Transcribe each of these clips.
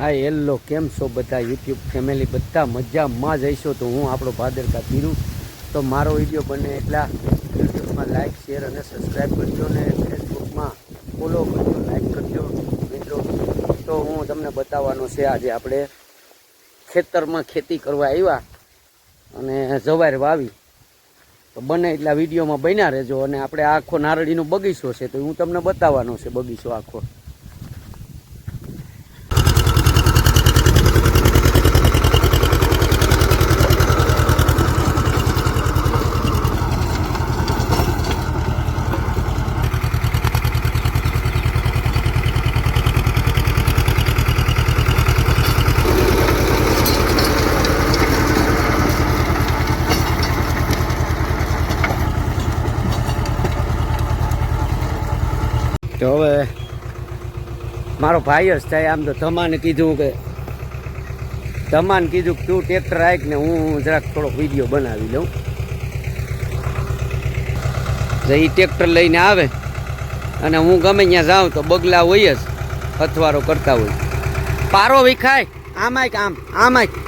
Hi hello, કેમ છો બધા યુટ્યુબ ફેમિલી? બધા મજામાં જ હશો. તો હું આપણો ભાદરકા પીરું. તો મારો વિડીયો બને એટલા યુટ્યુબમાં લાઇક શેર અને સબસ્ક્રાઈબ કરજો ને ફેસબુકમાં ફોલો કરજો, લાઇક કરજો મિત્રો. તો હું તમને બતાવવાનો છે, આજે આપણે ખેતરમાં ખેતી કરવા આવ્યા અને જવાર વાવી. તો બને એટલા વિડીયોમાં બન્યા રહેજો. અને આપણે આખો નારળીનો બગીચો છે, તો હું તમને બતાવવાનો છે બગીચો આખો. તો હવે મારો ભાઈ જ થાય. આમ તો ધમાને કીધું કે તું ટ્રેક્ટર રાખ ને હું જરાક થોડોક વિડીયો બનાવી લઉં. જે એ ટ્રેક્ટર લઈને આવે અને હું ગમે ત્યાં જાઉં તો બગલા હોય જ અથવારો કરતા હોય. પારો વિખાય આમાંય આમાંય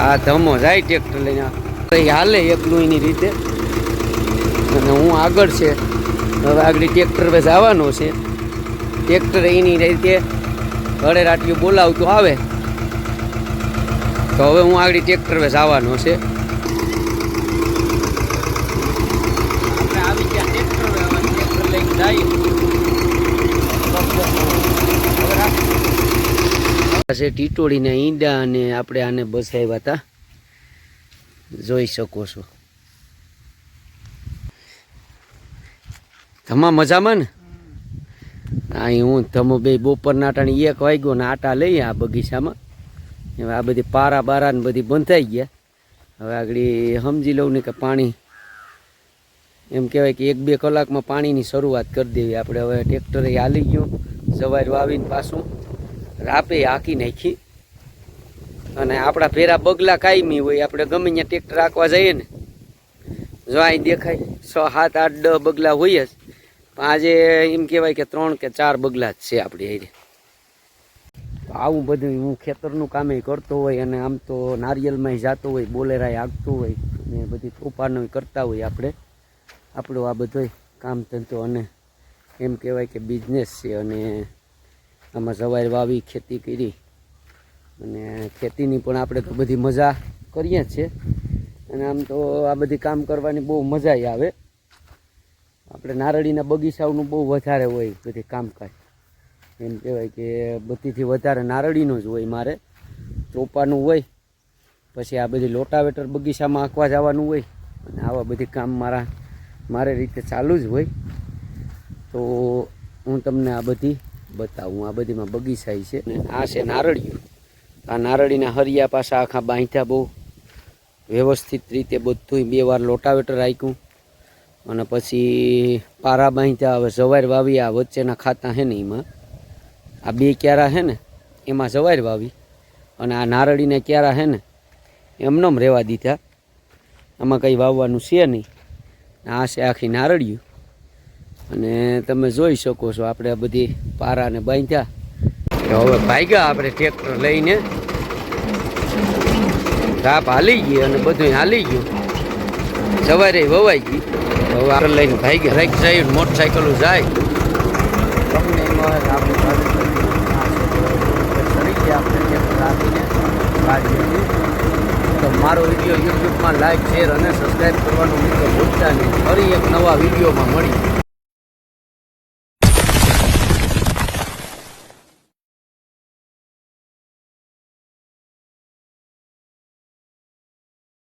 આ ધમો જાય ટ્રેક્ટર લઈને હાલે એકલું એની રીતે. અને હું આગળ છે, હવે આગળ ટ્રેક્ટર વેસ આવવાનો છે. ટ્રેક્ટર એની રીતે ઘરે રાટીઓ બોલાવતું આવે તો હવે હું આગળ ટ્રેક્ટર વેસ આવવાનો છે. આપણે આવી ગયા ટ્રેક્ટર લઈને જઈએ. ટીટોળીના ઈંડા અને આપણે આને બસાવ્યા હતા, જોઈ શકો છો. ધમા મજામાં ને? અહીં હું ધમો બે બપોરના ટાણી 1 વાગ્યો ને આટા લઈએ આ બગીચામાં. હવે આ બધી પારા બારા ને બધી બંધાઈ ગયા. હવે આગળ સમજી લઉં ને કે પાણી એમ કહેવાય કે 1-2 કલાકમાં પાણીની શરૂઆત કરી દેવી આપણે. હવે ટ્રેક્ટરે હાલી ગયું, સવાર વાવીને પાછું રાપે હાંકી નાખી. અને આપણા ભેરા બગલા કાયમી હોય, આપણે ગમે ત્યાં ટ્રેક્ટર રાખવા જઈએ ને, જો અહીં દેખાય 6, 7, 8, 10 બગલા હોય જ. પણ આજે એમ કહેવાય કે 3 કે 4 બગલા જ છે આપણી હારે. આવું બધું હું ખેતરનું કામે કરતો હોય અને આમ તો નારિયેલમાં જતો હોય, બોલેરાય આગતું હોય ને બધી તોફાનો કરતા હોય આપણે. આપણો આ બધો કામ ધંધો અને એમ કહેવાય કે બિઝનેસ છે. અને આમાં જવાર વાવી, ખેતી કરી અને ખેતીની પણ આપણે તો બધી મજા કરીએ જ છે. અને આમ તો આ બધી કામ કરવાની બહુ મજા આવે. આપણે નારળીના બગીચાઓનું બહુ વધારે હોય બધી કામકાજ. એમ કહેવાય કે બધીથી વધારે નારળીનું જ હોય મારે. ચોપાનું હોય, પછી આ બધી લોટાવેટર બગીચામાં આંકવા જવાનું હોય અને આવા બધી કામ મારે રીતે ચાલુ જ હોય. તો હું તમને આ બધી બતાવું. આ બધીમાં બગીચા છે ને આ છે નારળીઓ. આ નારળીના હરિયા પાછા આખા બાંધ્યા, બહુ વ્યવસ્થિત રીતે બધું 2 વાર લોટાવેટર રાખ્યું અને પછી પારા બાંધ્યા. હવે જવાર વાવી, આ વચ્ચેના ખાતા છે ને એમાં આ 2 ક્યારા છે ને એમાં જવાર વાવી અને આ નારળીના ક્યારા છે ને એમનેમ રહેવા દીધા. આમાં કંઈ વાવવાનું છે નહીં. આ છે આખી નારળીઓ અને તમે જોઈ શકો છો આપણે આ બધી પારાને બાંધ્યા. હવે ભાગ્યા આપણે ટ્રેક્ટર લઈને, રાપ હાલી ગઈ અને બધું હાલી ગયું, સવારે વવાઈ ગઈ. હવે આપણે લઈને ભાગ્યા રાખ જાય, મોટરસાઇકલો જાય તમને એમાં આપણે ટ્રેક્ટર આપીને કાઢીએ. તો મારો વિડીયો યુટ્યુબમાં લાઈક શેર અને સબસ્ક્રાઈબ કરવાનું મિત્રો ભૂલતા નહીં. ફરી એક નવા વિડીયોમાં મળી.